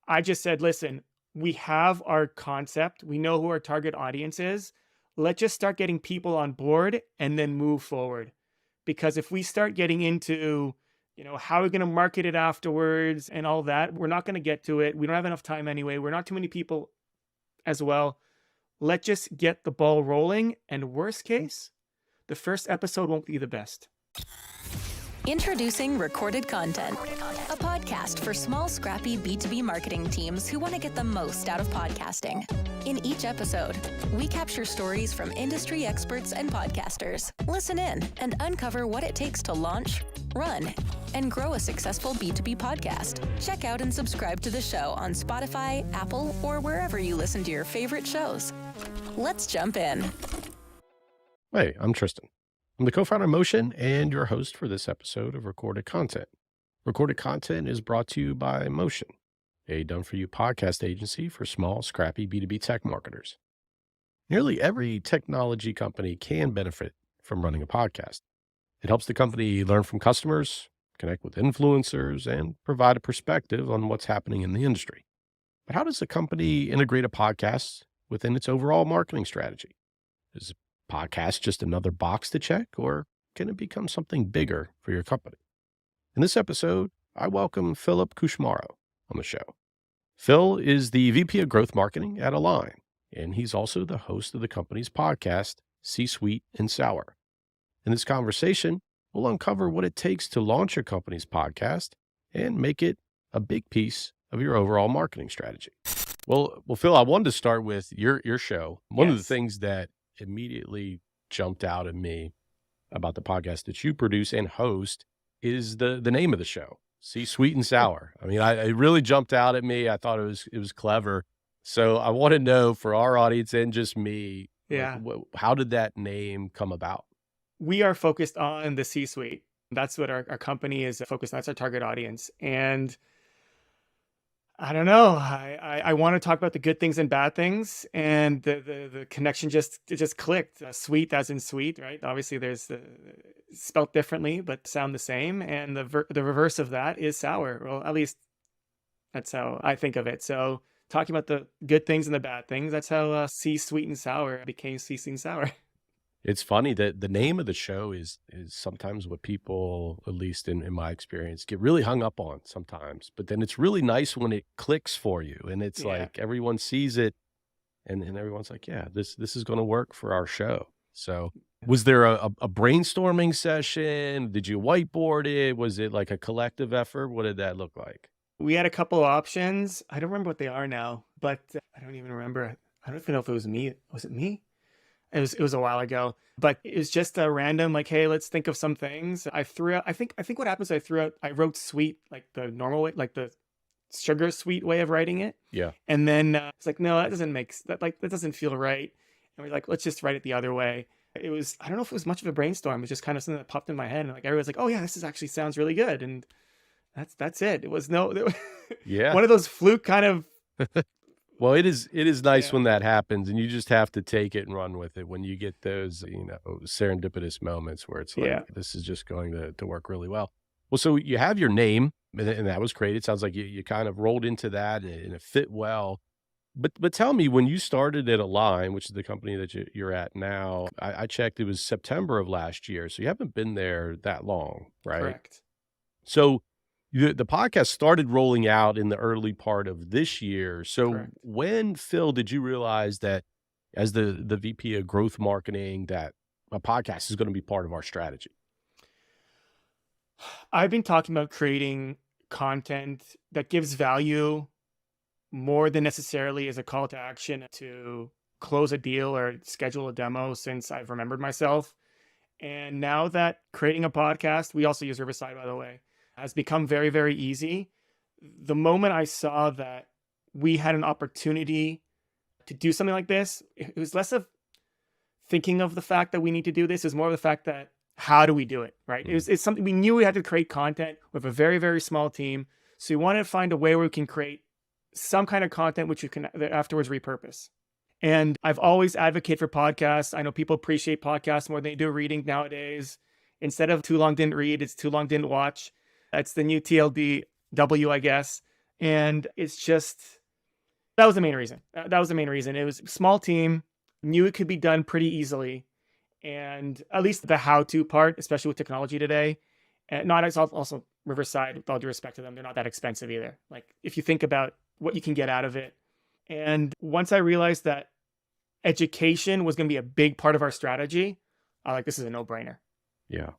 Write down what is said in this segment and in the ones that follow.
I just said, listen, we have our concept. We know who our target audience is. Let's just start getting people on board and then move forward. Because if we start getting into, how are we going to market it afterwards and all that, we're not going to get to it. We don't have enough time anyway. We're not too many people as well. Let's just get the ball rolling. And worst case, the first episode won't be the best. Introducing Recorded Content, a podcast for small, scrappy B2B marketing teams who want to get the most out of podcasting. In each episode, we capture stories from industry experts and podcasters. Listen in and uncover what it takes to launch, run, and grow a successful B2B podcast. Check out and subscribe to the show on Spotify, Apple, or wherever you listen to your favorite shows. Let's jump in. Hey, I'm Tristan. I'm the co-founder of Motion and your host for this episode of Recorded Content. Recorded Content is brought to you by Motion, a done-for-you podcast agency for small, scrappy B2B tech marketers. Nearly every technology company can benefit from running a podcast. It helps the company learn from customers, connect with influencers, and provide a perspective on what's happening in the industry. But how does a company integrate a podcast within its overall marketing strategy? Is podcast just another box to check, or can it become something bigger for your company? In this episode, I welcome Philip Kushmaro on the show. Phil is the VP of Growth Marketing at Align, and he's also the host of the company's podcast, C-Suite and Sour. In this conversation, we'll uncover what it takes to launch a company's podcast and make it a big piece of your overall marketing strategy. Well, Phil, I wanted to start with your show. One of the things that immediately jumped out at me about the podcast that you produce and host is the name of the show, C-Suite and Sour. I mean, it really jumped out at me. I thought it was clever. So I want to know, for our audience and just me, how did that name come about? We are focused on the C-Suite. That's what our company is focused on. That's our target audience. And I don't know. I want to talk about the good things and bad things, and the connection just clicked. Sweet as in sweet, right? Obviously, there's spelt differently, but sound the same. And the reverse of that is sour. Well, at least that's how I think of it. So talking about the good things and the bad things, that's how C-Sweet and Sour became C-Sweet and Sour. It's funny that the name of the show is sometimes what people, at least in my experience, get really hung up on sometimes. But then it's really nice when it clicks for you, and it's like everyone sees it, and everyone's like, yeah, this is going to work for our show. So was there a brainstorming session? Did you whiteboard it? Was it like a collective effort? What did that look like? We had a couple of options. I don't remember what they are now, but I don't even remember. I don't even know if it was me. Was it me? It was a while ago, but it was just a random, like, hey, let's think of some things. I threw out, I think what happens, I wrote sweet, like the normal way, like the sugar sweet way of writing it. Yeah. And then it's like, no, that doesn't feel right. And we're like, let's just write it the other way. I don't know if it was much of a brainstorm. It was just kind of something that popped in my head. And like, everyone's like, oh yeah, actually sounds really good. And that's it. It was one of those fluke kind of. Well, it is nice when that happens, and you just have to take it and run with it when you get those, serendipitous moments where it's like, this is just going to work really well. Well, so you have your name, and that was great. It sounds like you kind of rolled into that, and it fit well. But tell me, when you started at Align, which is the company that you're at now, I checked, it was September of last year, so you haven't been there that long, right? Correct. So the podcast started rolling out in the early part of this year. So Correct. When, Phil, did you realize that as the VP of Growth Marketing, that a podcast is going to be part of our strategy? I've been talking about creating content that gives value more than necessarily as a call to action to close a deal or schedule a demo since I've remembered myself. And now that creating a podcast, we also use Riverside, by the way, has become very, very easy. The moment I saw that we had an opportunity to do something like this, it was less of thinking of the fact that we need to do this. It's more of the fact that, how do we do it, right? It's something we knew we had to create content with a very, very small team. So we wanted to find a way where we can create some kind of content which you can afterwards repurpose. And I've always advocated for podcasts. I know people appreciate podcasts more than they do reading nowadays. Instead of too long didn't read, it's too long didn't watch. That's the new TLDW, I guess. And it's just, that was the main reason. That was the main reason. It was a small team, knew it could be done pretty easily. And at least the how-to part, especially with technology today, and not as also Riverside, with all due respect to them, they're not that expensive either. Like if you think about what you can get out of it. And once I realized that education was going to be a big part of our strategy, I like, this is a no-brainer. Yeah.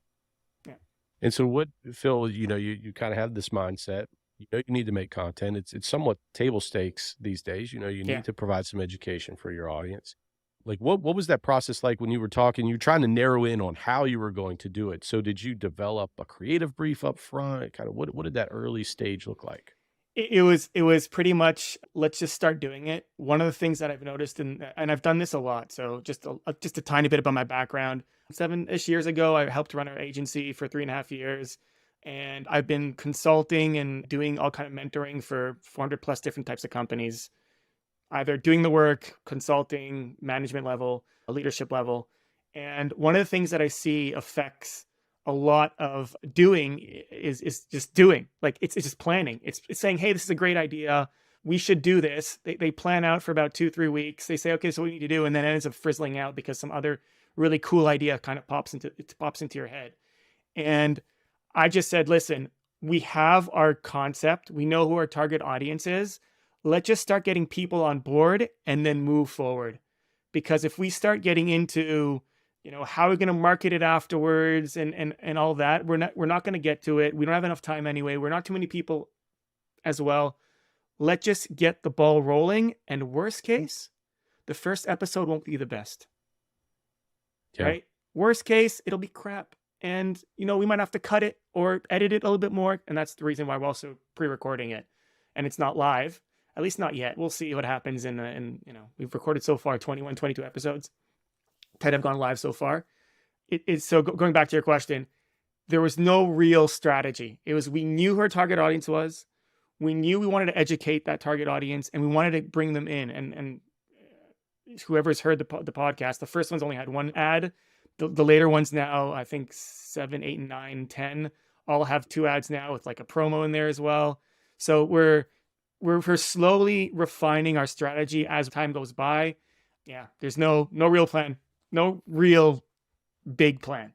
Yeah. And so what, Phil, you kind of have this mindset, you need to make content. It's somewhat table stakes these days. You need to provide some education for your audience. Like what was that process like when you were talking, you were trying to narrow in on how you were going to do it. So did you develop a creative brief up front? Kind of what did that early stage look like? It was pretty much, let's just start doing it. One of the things that I've noticed, and I've done this a lot, so just a tiny bit about my background. 7-ish years ago, I helped run our agency for 3.5 years, and I've been consulting and doing all kind of mentoring for 400 plus different types of companies, either doing the work, consulting, management level, leadership level. And one of the things that I see affects a lot of doing is just doing. Like it's just planning. It's saying, hey, this is a great idea. We should do this. They plan out for about 2-3 weeks. They say, okay, so what we need to do, and then it ends up frizzling out because some other really cool idea kind of pops into your head. And I just said, listen, we have our concept. We know who our target audience is. Let's just start getting people on board and then move forward. Because if we start getting into, how are we going to market it afterwards and all that, we're not going to get to it. We don't have enough time anyway. We're not too many people as well. Let's just get the ball rolling. And worst case, the first episode won't be the best. Yeah. Right? Worst case, it'll be crap. And, we might have to cut it or edit it a little bit more. And that's the reason why we're also pre-recording it. And it's not live. At least not yet. We'll see what happens we've recorded so far 21, 22 episodes. 10 have gone live so far. So going back to your question, there was no real strategy. It was, we knew who our target audience was. We knew we wanted to educate that target audience and we wanted to bring them in. And whoever's heard the podcast, the first one's only had one ad. The later ones now, I think 7, 8, 9, 10 all have 2 ads now with like a promo in there as well. So we're slowly refining our strategy as time goes by. Yeah, there's no real plan, no real big plan.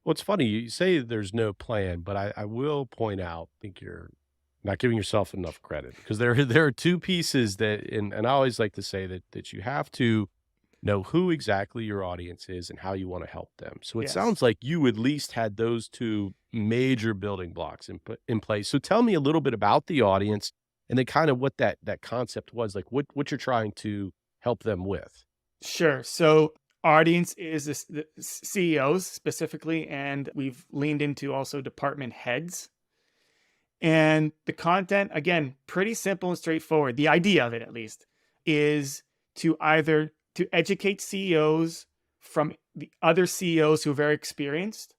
Well, it's funny you say there's no plan, but I will point out, I think you're not giving yourself enough credit because there are 2 pieces that, and I always like to say that you have to know who exactly your audience is and how you want to help them. So it sounds like you at least had those 2 major building blocks in place. So tell me a little bit about the audience and then kind of what that concept was, like what you're trying to help them with. Sure. So audience is the CEOs specifically, and we've leaned into also department heads. And the content, again, pretty simple and straightforward. The idea of it, at least, is to educate CEOs from the other CEOs who are very experienced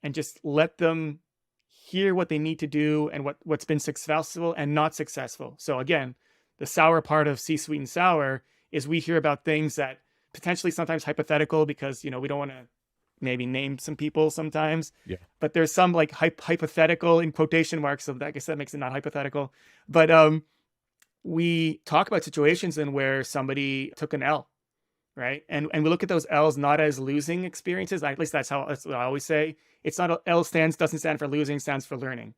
and just let them hear what they need to do and what's been successful and not successful. So again, the sour part of C-Suite and Sour is we hear about things that potentially sometimes hypothetical because, we don't want to maybe name some people sometimes. Yeah. But there's some like hypothetical in quotation marks. So I guess that makes it not hypothetical. But we talk about situations in where somebody took an L, right? And we look at those L's not as losing experiences. At least that's what I always say. It's not L doesn't stand for losing, stands for learning.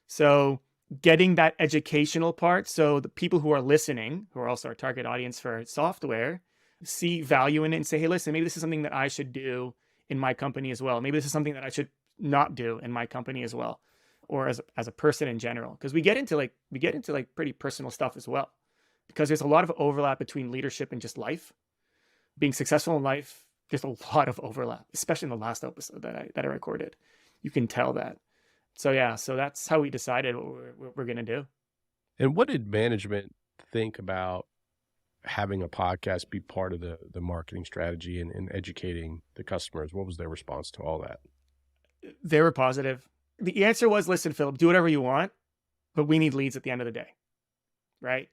So getting that educational part. So the people who are listening, who are also our target audience for software, see value in it and say, hey, listen, maybe this is something that I should do in my company as well. Maybe this is something that I should not do in my company as well, or as a person in general. Because we get into pretty personal stuff as well. Because there's a lot of overlap between leadership and just life. Being successful in life, there's a lot of overlap, especially in the last episode that I recorded. You can tell that. So yeah, so that's how we decided what we're going to do. And what did management think about having a podcast be part of the marketing strategy and educating the customers? What was their response to all that? They were positive. The answer was, listen, Philip, do whatever you want, but we need leads at the end of the day. Right.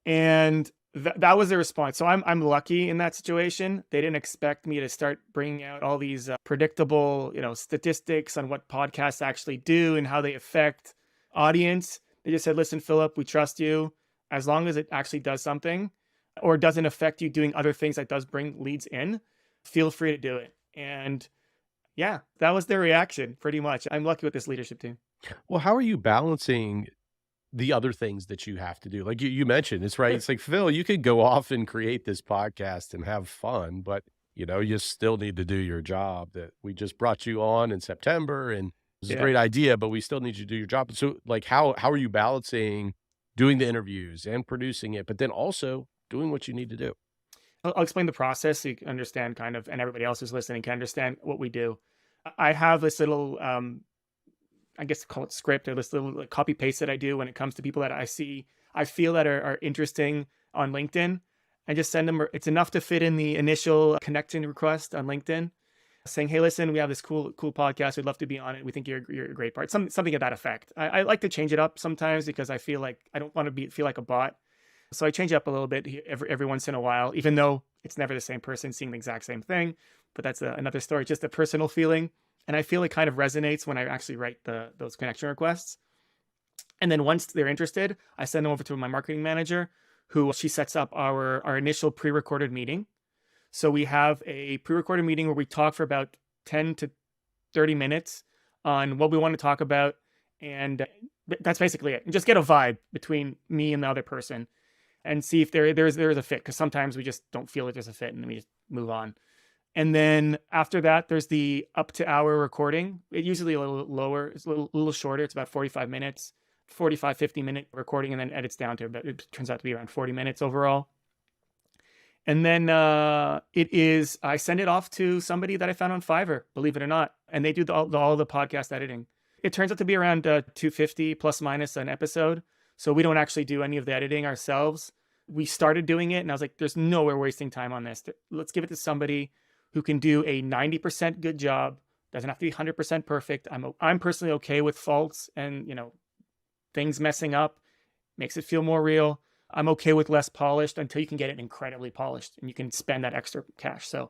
And that was the response. So I'm lucky in that situation. They didn't expect me to start bringing out all these predictable, statistics on what podcasts actually do and how they affect audience. They just said, listen, Philip, we trust you. As long as it actually does something or doesn't affect you doing other things that does bring leads in, feel free to do it. And yeah, that was their reaction pretty much. I'm lucky with this leadership team. Well, how are you balancing the other things that you have to do? Like you mentioned, it's right. It's like, Phil, you could go off and create this podcast and have fun, but you still need to do your job that we just brought you on in September, and it's a great idea, but we still need you to do your job. So like, how are you balancing doing the interviews and producing it, but then also doing what you need to do? I'll explain the process so you can understand kind of, and everybody else who's listening can understand what we do. I have this little, I guess call it script, or this little copy paste that I do when it comes to people that I feel that are interesting on LinkedIn. I just send them, it's enough to fit in the initial connection request on LinkedIn saying, hey, listen, we have this cool podcast. We'd love to be on it. We think you're a great part. Something to that effect. I like to change it up sometimes because I feel like I don't want to feel like a bot. So I change it up a little bit every once in a while, even though it's never the same person seeing the exact same thing. But that's another story, just a personal feeling. And I feel it kind of resonates when I actually write those connection requests. And then once they're interested, I send them over to my marketing manager, who she sets up our initial pre-recorded meeting. So we have a pre-recorded meeting where we talk for about 10 to 30 minutes on what we want to talk about. And that's basically it. And just get a vibe between me and the other person and see if there's a fit. Because sometimes we just don't feel like there's a fit and then we just move on. And then after that, there's the up to hour recording. It's usually a little lower. It's a little shorter. It's about 45 minutes, 45, 50-minute recording, and then edits down to about, it turns out to be around 40 minutes overall. And then I send it off to somebody that I found on Fiverr, believe it or not. And they do all the podcast editing. It turns out to be around $250 plus minus an episode. So we don't actually do any of the editing ourselves. We started doing it and I was like, there's no way we're wasting time on this. Let's give it to somebody who can do a 90% good job. Doesn't have to be 100% perfect. I'm personally okay with faults and, things messing up. Makes it feel more real. I'm okay with less polished until you can get it incredibly polished and you can spend that extra cash. So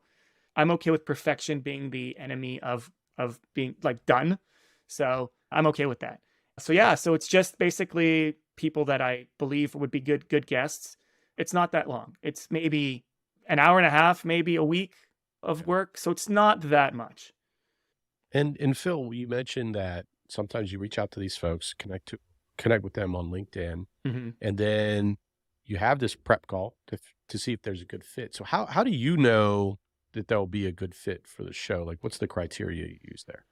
I'm okay with perfection being the enemy of being like done. So I'm okay with that. So yeah, so it's just basically people that I believe would be good guests. It's not that long. It's maybe an hour and a half, maybe a week of work. So it's not that much. And Phil, you mentioned that sometimes you reach out to these folks, connect with them on LinkedIn, and then you have this prep call to see if there's a good fit. So how do you know that there'll be a good fit for the show? Like, what's the criteria you use there?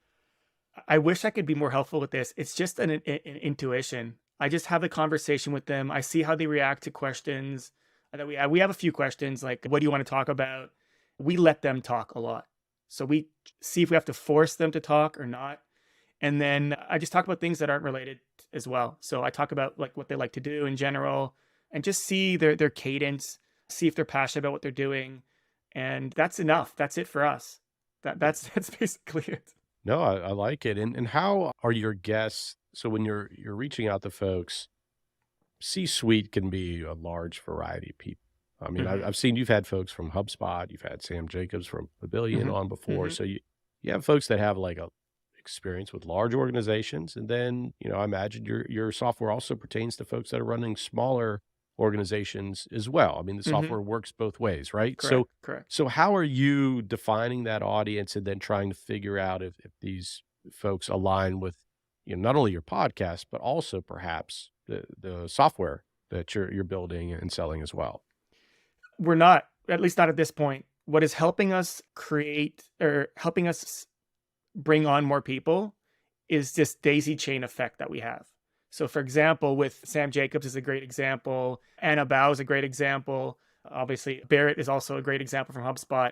I wish I could be more helpful with this. It's just an intuition. I just have a conversation with them. I see how they react to questions that we have. We have a few questions like, what do you want to talk about? We let them talk a lot. So we see if we have to force them to talk or not. And then I just talk about things that aren't related as well. So I talk about like what they like to do in general and just see their cadence, see if they're passionate about what they're doing. And that's enough. That's it for us. That's basically it. No, I like it. And how are your guests? So when you're reaching out to folks, C-suite can be a large variety of people. I mean, I've seen you've had folks from HubSpot, you've had Sam Jacobs from Pavilion on before. So you have folks that have like a experience with large organizations. And then, I imagine your software also pertains to folks that are running smaller organizations as well. I mean, the software works both ways, right? Correct. So how are you defining that audience and then trying to figure out if these folks align with, not only your podcast, but also perhaps the software that you're building and selling as well? We're not, at least not at this point. What is helping us create or helping us bring on more people is this daisy chain effect that we have. So for example, with Sam Jacobs is a great example. Anna Bao is a great example. Obviously, Barrett is also a great example from HubSpot.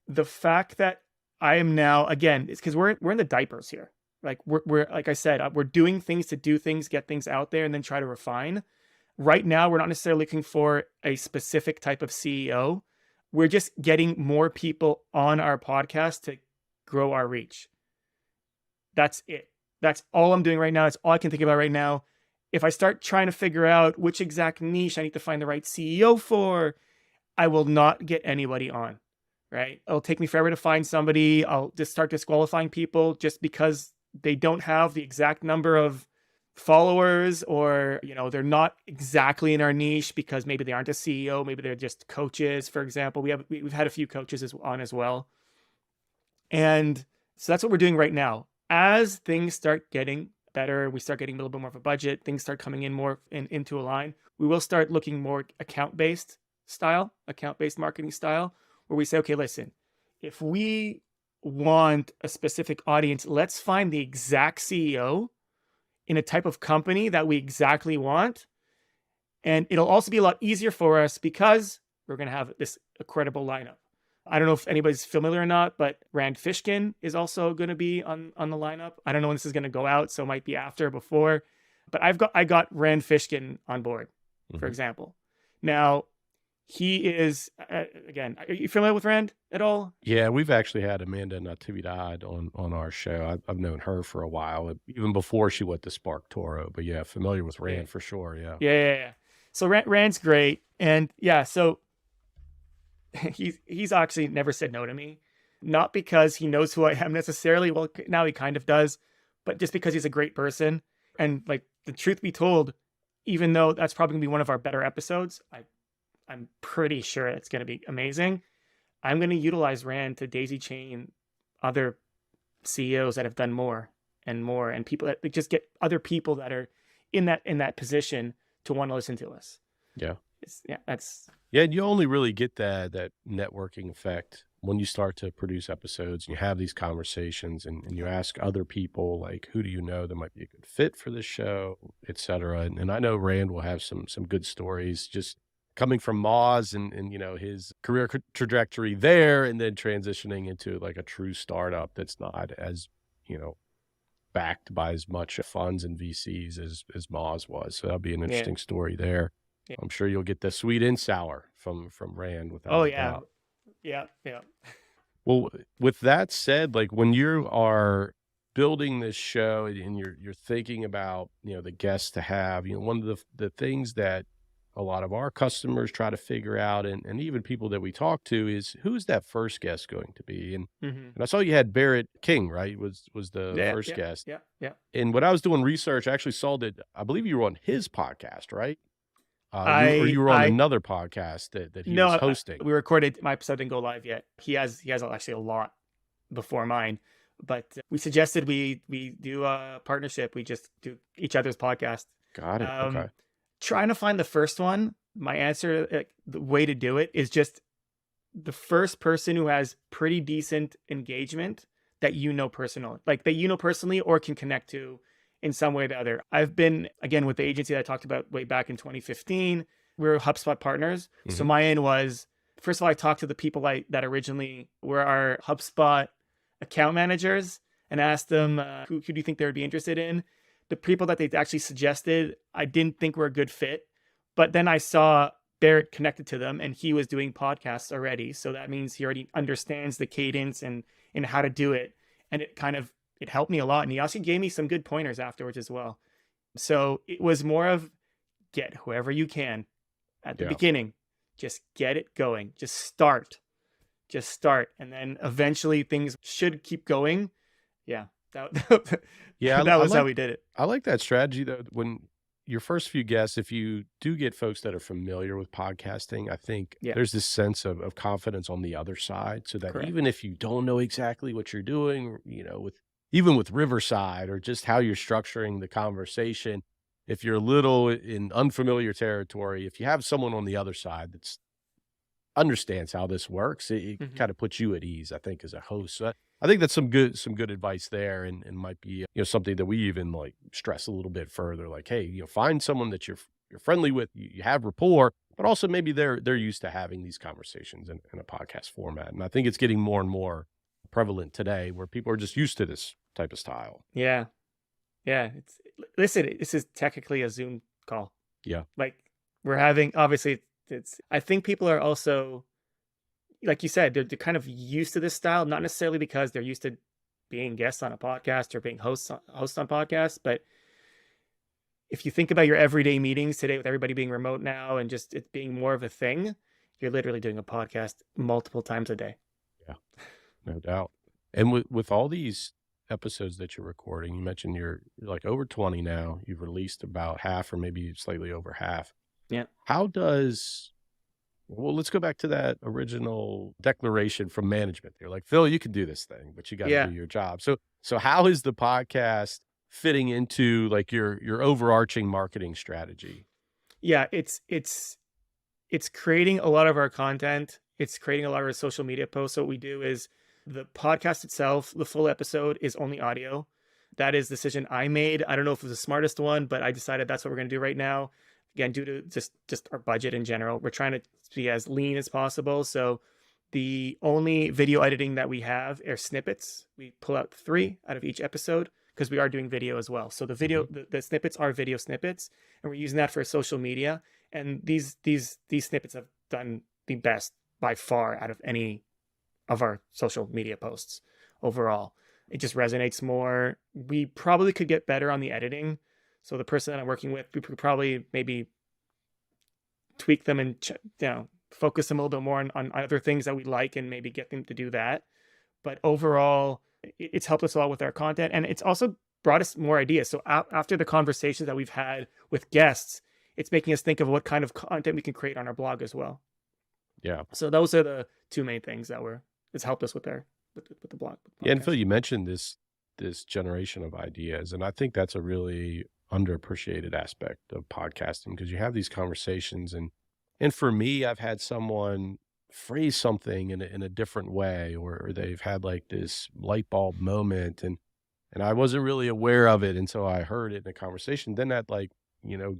The fact that I am now, again, it's because we're in the diapers here. Like we're like I said, we're doing things to do things, get things out there, and then try to refine. Right now, we're not necessarily looking for a specific type of CEO. We're just getting more people on our podcast to grow our reach. That's it. That's all I'm doing right now. It's all I can think about right now. If I start trying to figure out which exact niche I need to find the right CEO for, I will not get anybody on, right? It'll take me forever to find somebody. I'll just start disqualifying people just because they don't have the exact number of followers, or they're not exactly in our niche because maybe they aren't a CEO, maybe they're just coaches, for example. We've had a few coaches on as well. And so that's what we're doing right now. As things start getting better, we start getting a little bit more of a budget, things start coming in more into a line, we will start looking more account-based marketing style, where we say, okay, listen, if we want a specific audience, let's find the exact CEO in a type of company that we exactly want. And it'll also be a lot easier for us because we're going to have this incredible lineup. I don't know if anybody's familiar or not, but Rand Fishkin is also going to be on the lineup. I don't know when this is going to go out, so it might be after or before. But I got Rand Fishkin on board, for example. Now, he is, again, are you familiar with Rand at all? Yeah, we've actually had Amanda Natividad on our show. I've known her for a while, even before she went to Spark Toro. But yeah, familiar with Rand for sure. Yeah. Yeah. So Rand's great. And yeah, so he's actually never said no to me. Not because he knows who I am necessarily. Well, now he kind of does, but just because he's a great person. And like, the truth be told, even though that's probably gonna be one of our better episodes, I'm pretty sure it's gonna be amazing. I'm gonna utilize Rand to daisy chain other CEOs that have done more and people that just get other people that are in that position to want to listen to us. Yeah. Yeah, you only really get that networking effect when you start to produce episodes and you have these conversations and you ask other people, like, who do you know that might be a good fit for this show, et cetera. And I know Rand will have some good stories just coming from Moz and his career trajectory there, and then transitioning into like a true startup that's not as, backed by as much funds and VCs as Moz was. So that'll be an interesting story there. Yeah. I'm sure you'll get the sweet and sour from Rand without a doubt. Yeah. Well, with that said, like when you are building this show and you're thinking about, the guests to have, one of the things that a lot of our customers try to figure out, and even people that we talk to, is who's that first guest going to be? And I saw you had Barrett King, right? Was the first guest. Yeah. And when I was doing research, I actually saw that I believe you were on his podcast, right? You were on another podcast that he was hosting. We recorded, my episode didn't go live yet. He has actually a lot before mine, but we suggested we do a partnership. We just do each other's podcast. Got it. Okay. Trying to find the first one. My answer, the way to do it is just the first person who has pretty decent engagement that personally or can connect to in some way or the other. I've been, again, with the agency that I talked about way back in 2015, we were HubSpot partners. So my aim was, first of all, I talked to the people that originally were our HubSpot account managers and asked them, who do you think they would be interested in? The people that they actually suggested, I didn't think were a good fit. But then I saw Barrett connected to them and he was doing podcasts already. So that means he already understands the cadence and how to do it. And it helped me a lot. And he also gave me some good pointers afterwards as well. So it was more of get whoever you can at the beginning. Just get it going. Just start. And then eventually things should keep going. Yeah. That was how we did it. I like that strategy though. When your first few guests, if you do get folks that are familiar with podcasting, I think there's this sense of confidence on the other side, so that even if you don't know exactly what you're doing, with Riverside or just how you're structuring the conversation, if you're a little in unfamiliar territory, if you have someone on the other side that's understands how this works, it kind of puts you at ease, I think, as a host. So I think that's some good advice there, and might be something that we even like stress a little bit further. Like, hey, find someone that you're friendly with, you have rapport, but also maybe they're used to having these conversations in a podcast format. And I think it's getting more and more prevalent today, where people are just used to this type of style. Yeah. This is technically a Zoom call. Yeah. Like we're having, obviously. I think people are also, like you said, they're kind of used to this style, not necessarily because they're used to being guests on a podcast or being hosts on podcasts, but if you think about your everyday meetings today with everybody being remote now and just it being more of a thing, you're literally doing a podcast multiple times a day. Yeah, no doubt. And with all these episodes that you're recording, you mentioned you're like over 20 now. You've released about half or maybe slightly over half. Yeah. Well, let's go back to that original declaration from management. They're like, Phil, you can do this thing, but you got to Yeah. do your job. So how is the podcast fitting into like your overarching marketing strategy? Yeah. It's creating a lot of our content. It's creating a lot of our social media posts. So what we do is the podcast itself, the full episode is only audio. That is the decision I made. I don't know if it was the smartest one, but I decided that's what we're going to do right now. Again, due to just our budget in general, we're trying to be as lean as possible. So the only video editing that we have are snippets. We pull out 3 out of each episode because we are doing video as well. So the video, the snippets are video snippets, and we're using that for social media. And these snippets have done the best by far out of any of our social media posts overall. It just resonates more. We probably could get better on the editing. So the person that I'm working with, we could probably maybe tweak them and focus them a little bit more on other things that we like and maybe get them to do that. But overall, it's helped us a lot with our content, and it's also brought us more ideas. So after the conversations that we've had with guests, it's making us think of what kind of content we can create on our blog as well. Yeah. So those are the 2 main things that it's helped us with the blog. Yeah, and Phil, you mentioned this generation of ideas, and I think that's a really underappreciated aspect of podcasting because you have these conversations, and for me, I've had someone phrase something in a different way, or they've had like this light bulb moment, and I wasn't really aware of it until I heard it in a conversation. Then that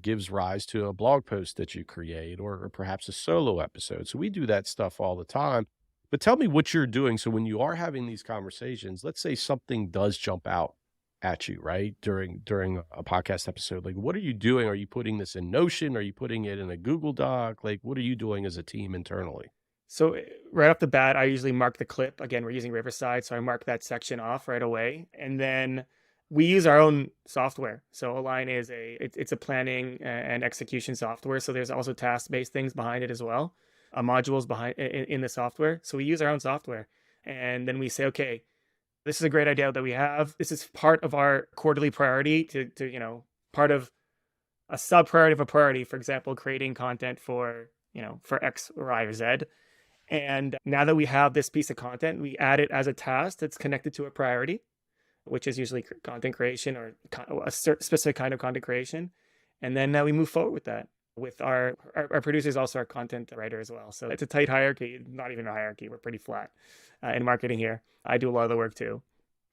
gives rise to a blog post that you create, or perhaps a solo episode. So we do that stuff all the time. But tell me what you're doing. So when you are having these conversations, let's say something does jump out at you, right? During a podcast episode, like what are you doing? Are you putting this in Notion? Are you putting it in a Google Doc? Like what are you doing as a team internally? So right off the bat, I usually mark the clip. Again, we're using Riverside, so I mark that section off right away. And then we use our own software. So Align is it's a planning and execution software. So there's also task-based things behind it as well, modules behind in the software. So we use our own software, and then we say, okay, this is a great idea that we have. This is part of our quarterly priority to part of a sub priority of a priority. For example, creating content for X, Y, or Z. And now that we have this piece of content, we add it as a task that's connected to a priority, which is usually content creation or a specific kind of content creation. And then we move forward with that. With our producer is also our content writer as well. So it's a tight hierarchy, not even a hierarchy. We're pretty flat in marketing here. I do a lot of the work too.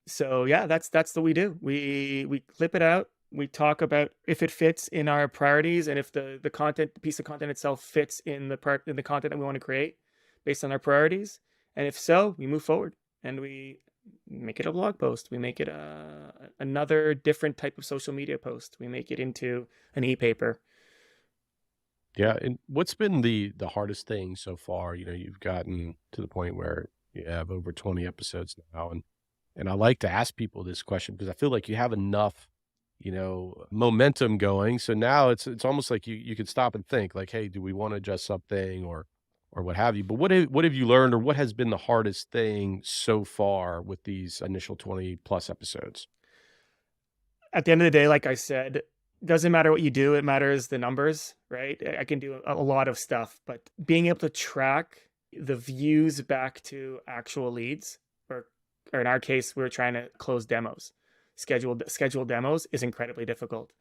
So yeah, that's what we do. We clip it out. We talk about if it fits in our priorities and if the piece of content itself fits in the content that we want to create based on our priorities. And if so, we move forward and we make it a blog post. We make it another different type of social media post. We make it into an e-paper. Yeah. And what's been the hardest thing so far? You've gotten to the point where you have over 20 episodes now. And I like to ask people this question because I feel like you have enough, momentum going. So now it's almost like you could stop and think like, hey, do we want to adjust something or what have you? But what have you learned, or what has been the hardest thing so far with these initial 20 plus episodes? At the end of the day, like I said, doesn't matter what you do. It matters the numbers, right? I can do a lot of stuff, but being able to track the views back to actual leads, or in our case, we're trying to close demos. Scheduled demos is incredibly difficult.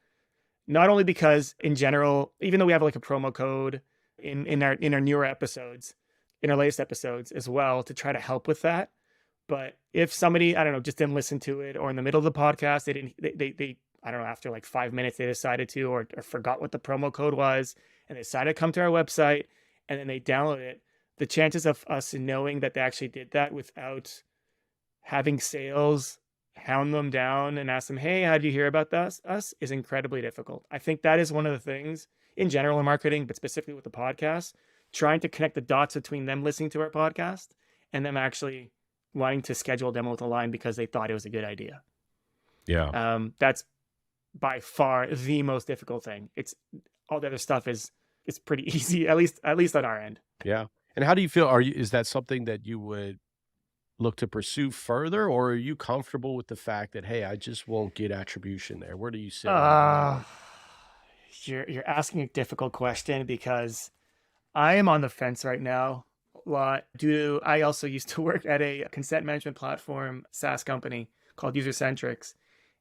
Not only because in general, even though we have like a promo code in our newer episodes, in our latest episodes as well, to try to help with that. But if somebody, I don't know, just didn't listen to it, or in the middle of the podcast, they I don't know, after like 5 minutes they decided to, or forgot what the promo code was, and they decided to come to our website, and then they download it, the chances of us knowing that they actually did that without having sales hound them down and ask them, hey, how did you hear about us is incredibly difficult. I think that is one of the things in general in marketing, but specifically with the podcast, trying to connect the dots between them listening to our podcast and them actually wanting to schedule a demo with Align because they thought it was a good idea. Yeah. That's by far the most difficult thing. It's all the other stuff is pretty easy, at least on our end. Yeah. And how do you feel? Is that something that you would look to pursue further, or are you comfortable with the fact that, hey, I just won't get attribution there? Where do you sit on that Uh, one? you're asking a difficult question because I am on the fence right now a lot due to I also used to work at a consent management platform SaaS company called User-Centrics.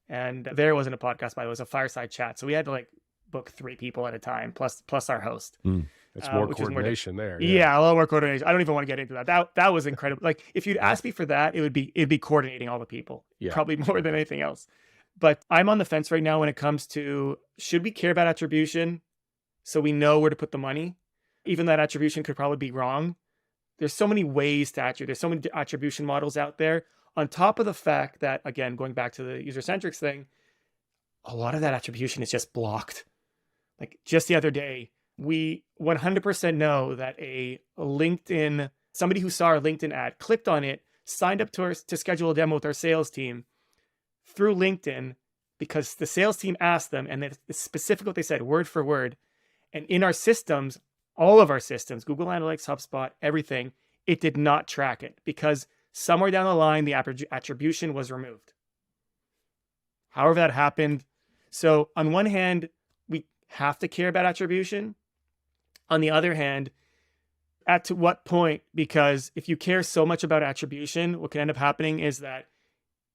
And there wasn't a podcast, by the way, it was a fireside chat. So we had to like book 3 people at a time, plus our host, Mm. That's more which was more coordination there. Yeah. yeah, a lot more coordination. I don't even want to get into that. That was incredible. Like if you'd asked me for that, it'd be coordinating all the people, Yeah. probably more than anything else. But I'm on the fence right now when it comes to should we care about attribution so we know where to put the money, even that attribution could probably be wrong. There's so many ways to attribute. There's so many attribution models out there. On top of the fact that, again, going back to the user-centrics thing, a lot of that attribution is just blocked. Like just the other day, we 100% know that somebody who saw our LinkedIn ad, clicked on it, signed up to schedule a demo with our sales team through LinkedIn because the sales team asked them, and it's specific what they said, word for word. And in our systems, all of our systems, Google Analytics, HubSpot, everything, it did not track it because somewhere down the line, the attribution was removed. However that happened. So on one hand, we have to care about attribution. On the other hand, at to what point? Because if you care so much about attribution, what can end up happening is that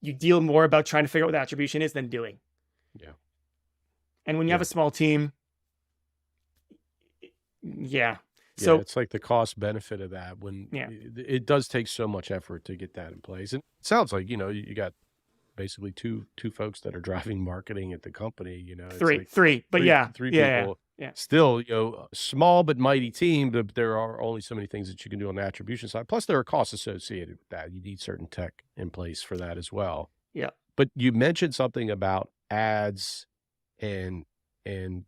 you deal more about trying to figure out what the attribution is than doing. Yeah. And when you have a small team, yeah. So So it's like the cost benefit of that when it does take so much effort to get that in place. And it sounds like, you got basically two folks that are driving marketing at the company, it's three, but three people. Yeah. Still, a small but mighty team, but there are only so many things that you can do on the attribution side. Plus there are costs associated with that. You need certain tech in place for that as well. Yeah. But you mentioned something about ads and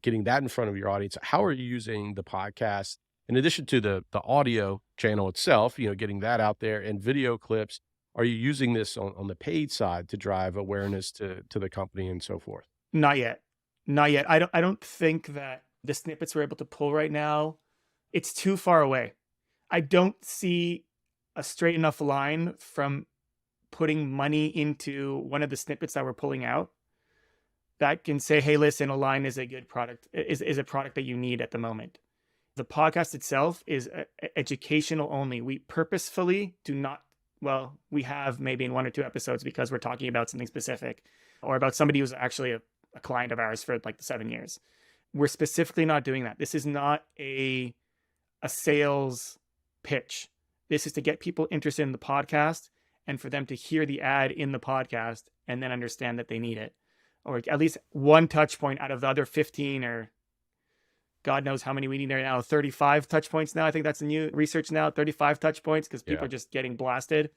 getting that in front of your audience. How are you using the podcast in addition to the audio channel itself, getting that out there and video clips? Are you using this on the paid side to drive awareness to the company and so forth? Not yet. I don't think that the snippets we're able to pull right now, it's too far away. I don't see a straight enough line from putting money into one of the snippets that we're pulling out that can say, hey, listen, Align is a good product, is a product that you need at the moment. The podcast itself is educational only. We purposefully do not, well, we have maybe in 1 or 2 episodes because we're talking about something specific or about somebody who's actually a client of ours for like the 7 years. We're specifically not doing that. This is not a sales pitch. This is to get people interested in the podcast and for them to hear the ad in the podcast and then understand that they need it. Or at least one touch point out of the other 15 or God knows how many we need there now, 35 touch points now. I think that's the new research now, 35 touch points because people are just getting blasted.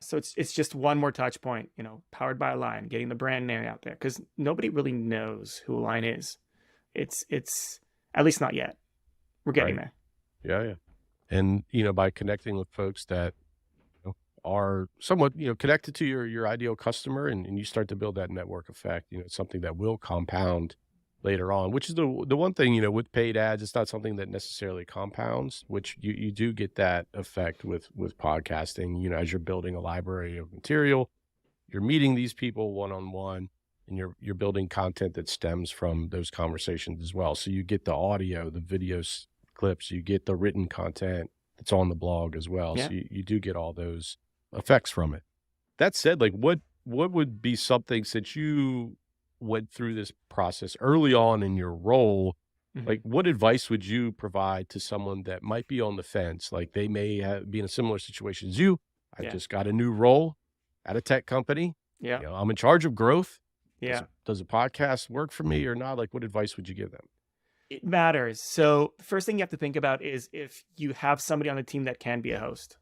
So it's just one more touch point, powered by Align, getting the brand name out there because nobody really knows who Align is. It's at least not yet. We're getting there. Yeah. And, by connecting with folks that are somewhat, connected to your ideal customer and you start to build that network effect, it's something that will compound later on, which is the one thing, with paid ads, it's not something that necessarily compounds, which you do get that effect with podcasting, as you're building a library of material, you're meeting these people one-on-one and you're building content that stems from those conversations as well. So you get the audio, the video clips, you get the written content that's on the blog as well. Yeah. So you do get all those effects from it. That said, like what would be something, since you went through this process early on in your role, like what advice would you provide to someone that might be on the fence? Like they may be in a similar situation as you. I just got a new role at a tech company. Yeah. I'm in charge of growth. Yeah. Does a podcast work for me or not? Like what advice would you give them? It matters. So the first thing you have to think about is if you have somebody on the team that can be a host,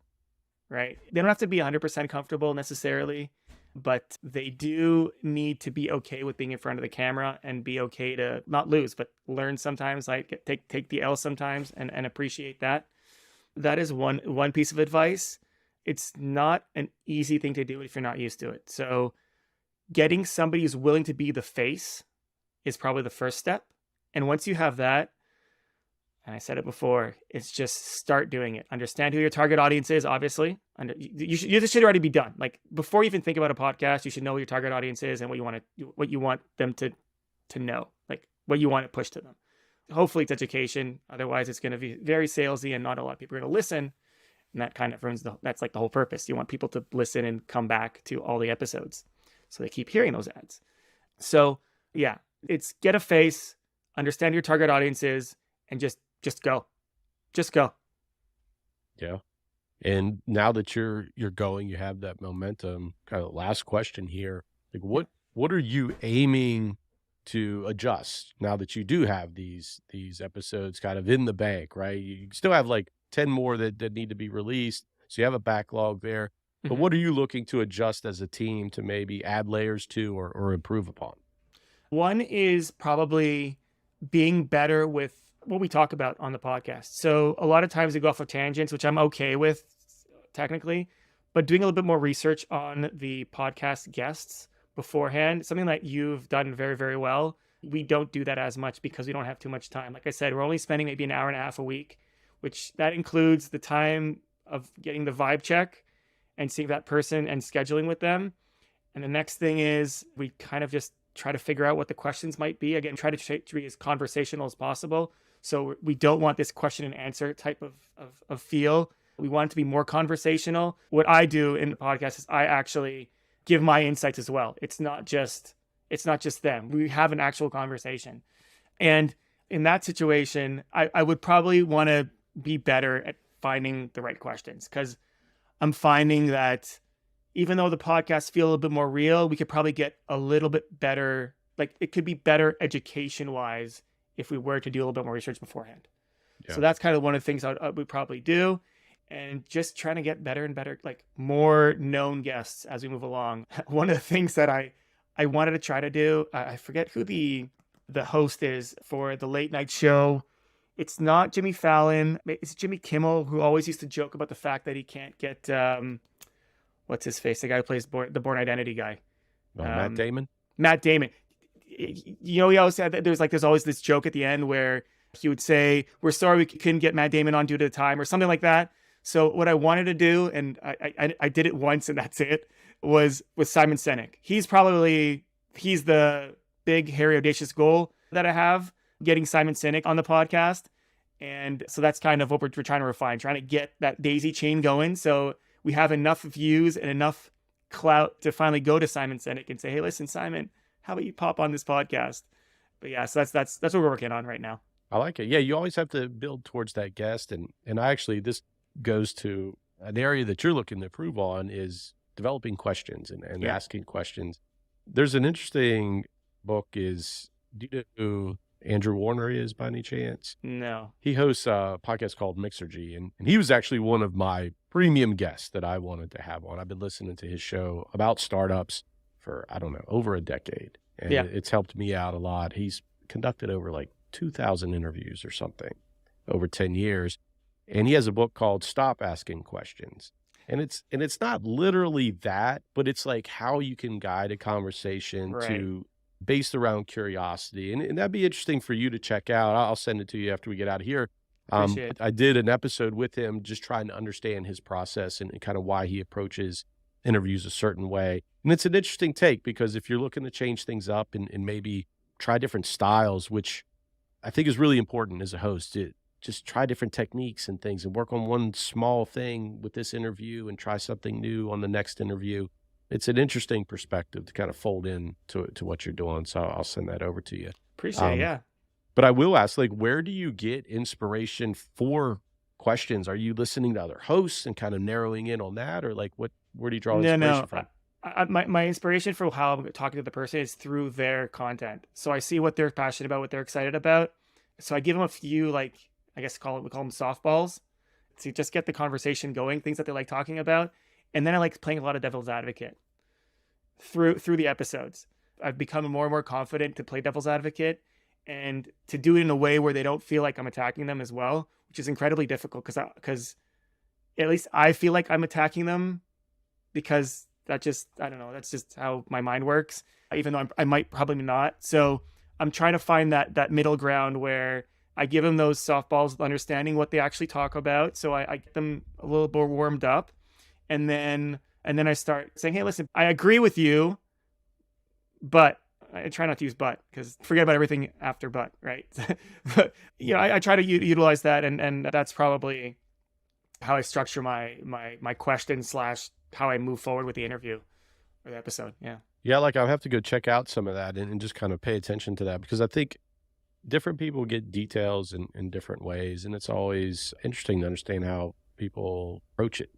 right? They don't have to be 100% comfortable necessarily, but they do need to be okay with being in front of the camera and be okay to not lose, but learn sometimes, like take the L sometimes and appreciate that. That is one piece of advice. It's not an easy thing to do if you're not used to it. So getting somebody who's willing to be the face is probably the first step. And once you have that, and I said it before, it's just start doing it. Understand who your target audience is, obviously. This should already be done. Like before you even think about a podcast, you should know what your target audience is and what you want them to know, like what you want to push to them. Hopefully it's education. Otherwise it's going to be very salesy and not a lot of people are going to listen. And that kind of that's like the whole purpose. You want people to listen and come back to all the episodes. So they keep hearing those ads. So yeah, it's get a face, understand your target audiences, and just go. Just go. Yeah. And now that you're going, you have that momentum. Kind of last question here. Like what are you aiming to adjust now that you do have these episodes kind of in the bank, right? You still have like 10 more that need to be released. So you have a backlog there. But what are you looking to adjust as a team to maybe add layers to or improve upon? One is probably being better with what we talk about on the podcast. So a lot of times we go off of tangents, which I'm okay with technically, but doing a little bit more research on the podcast guests beforehand, something that you've done very, very well. We don't do that as much because we don't have too much time. Like I said, we're only spending maybe an hour and a half a week, which that includes the time of getting the vibe check and seeing that person and scheduling with them. And the next thing is we kind of just try to figure out what the questions might be. Again, try to be as conversational as possible. So we don't want this question and answer type of feel. We want it to be more conversational. What I do in the podcast is I actually give my insights as well. It's not just them. We have an actual conversation. And in that situation, I would probably want to be better at finding the right questions, because I'm finding that even though the podcasts feel a little bit more real, we could probably get a little bit better. Like it could be better education wise if we were to do a little bit more research beforehand. Yeah. So that's kind of one of the things I would probably do. And just trying to get better and better, like more known guests as we move along. One of the things that I wanted to try to do, I forget who the host is for the late night show. It's not Jimmy Fallon. It's Jimmy Kimmel, who always used to joke about the fact that he can't get, what's his face? The guy who plays the Bourne Identity guy. Matt Damon? Matt Damon. You know, he always said that there's always this joke at the end where he would say, "We're sorry we couldn't get Matt Damon on due to the time," or something like that. So what I wanted to do, and I did it once and that's it, was with Simon Sinek. He's the big, hairy, audacious goal that I have, getting Simon Sinek on the podcast. And so that's kind of what we're trying to refine, trying to get that daisy chain going. So we have enough views and enough clout to finally go to Simon Sinek and say, "Hey, listen, Simon, how about you pop on this podcast?" But yeah, so that's what we're working on right now. I like it. Yeah, you always have to build towards that guest. And I actually, this goes to an area that you're looking to improve on is developing questions and asking questions. There's an interesting book do you know who Andrew Warner is by any chance? No. He hosts a podcast called Mixergy, and he was actually one of my premium guests that I wanted to have on. I've been listening to his show about startups for, I don't know, over a decade. And it's helped me out a lot. He's conducted over like 2,000 interviews or something over 10 years. And he has a book called Stop Asking Questions. And it's not literally that, but it's like how you can guide a conversation based around curiosity. And that'd be interesting for you to check out. I'll send it to you after we get out of here. I did an episode with him just trying to understand his process and kind of why he approaches interviews a certain way. And it's an interesting take, because if you're looking to change things up and maybe try different styles, which I think is really important as a host, just try different techniques and things and work on one small thing with this interview and try something new on the next interview. It's an interesting perspective to kind of fold in to what you're doing. So I'll send that over to you. Appreciate it. Yeah. But I will ask, like, where do you get inspiration for questions? Are you listening to other hosts and kind of narrowing in on that? Or like where do you draw inspiration from? My inspiration for how I'm talking to the person is through their content. So I see what they're passionate about, what they're excited about. So I give them a few, like, I guess we call them softballs, to just get the conversation going, things that they like talking about. And then I like playing a lot of devil's advocate through the episodes. I've become more and more confident to play devil's advocate and to do it in a way where they don't feel like I'm attacking them as well, which is incredibly difficult because at least I feel like I'm attacking them, because I don't know, that's just how my mind works, even though I might probably not. So I'm trying to find that middle ground where I give them those softballs, understanding what they actually talk about. So I get them a little more warmed up. And then I start saying, hey, listen, I agree with you, but I try not to use but, because forget about everything after but, right? But I try to utilize that, and that's probably how I structure my question / how I move forward with the interview or the episode. Yeah. Yeah, like I'll have to go check out some of that and just kind of pay attention to that, because I think different people get details in different ways, and it's always interesting to understand how people approach it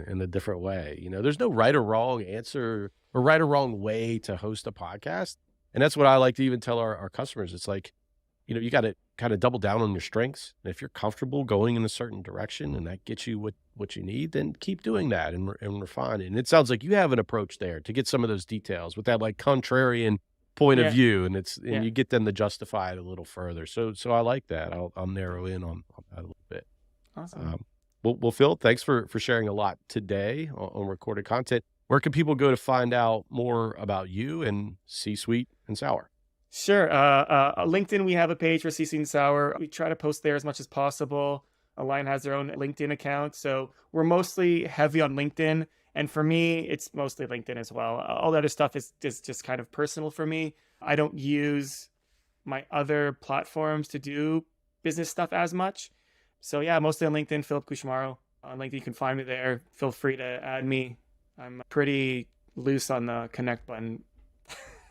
in a different way. There's no right or wrong answer or right or wrong way to host a podcast. And that's what I like to even tell our customers. It's like, you got to kind of double down on your strengths. And if you're comfortable going in a certain direction and that gets you what you need, then keep doing that and refine it. And it sounds like you have an approach there to get some of those details with that like contrarian point of view, and you get them to justify it a little further. So I like that. I'll narrow in on that a little bit. Awesome. Well, Phil, thanks for sharing a lot today on recorded content. Where can people go to find out more about you and C-Suite and Sour? Sure. LinkedIn, we have a page for C-Suite and Sour. We try to post there as much as possible. Align has their own LinkedIn account. So we're mostly heavy on LinkedIn. And for me, it's mostly LinkedIn as well. All the other stuff is just kind of personal for me. I don't use my other platforms to do business stuff as much. So yeah, mostly on LinkedIn, Philip Kushmaro. On LinkedIn, you can find me there. Feel free to add me. I'm pretty loose on the connect button.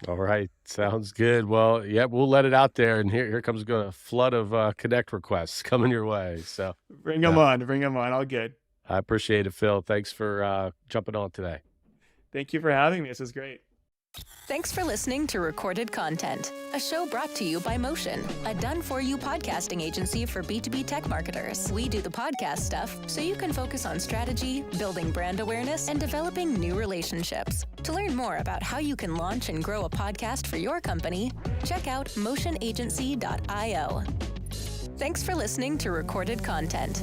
All right. Sounds good. Well, yeah, we'll let it out there. And here comes a flood of connect requests coming your way. So Bring them on. All good. I appreciate it, Phil. Thanks for jumping on today. Thank you for having me. This was great. Thanks for listening to Recorded Content, a show brought to you by Motion, a done-for-you podcasting agency for B2B tech marketers. We do the podcast stuff so you can focus on strategy, building brand awareness, and developing new relationships. To learn more about how you can launch and grow a podcast for your company, check out motionagency.io. Thanks for listening to Recorded Content.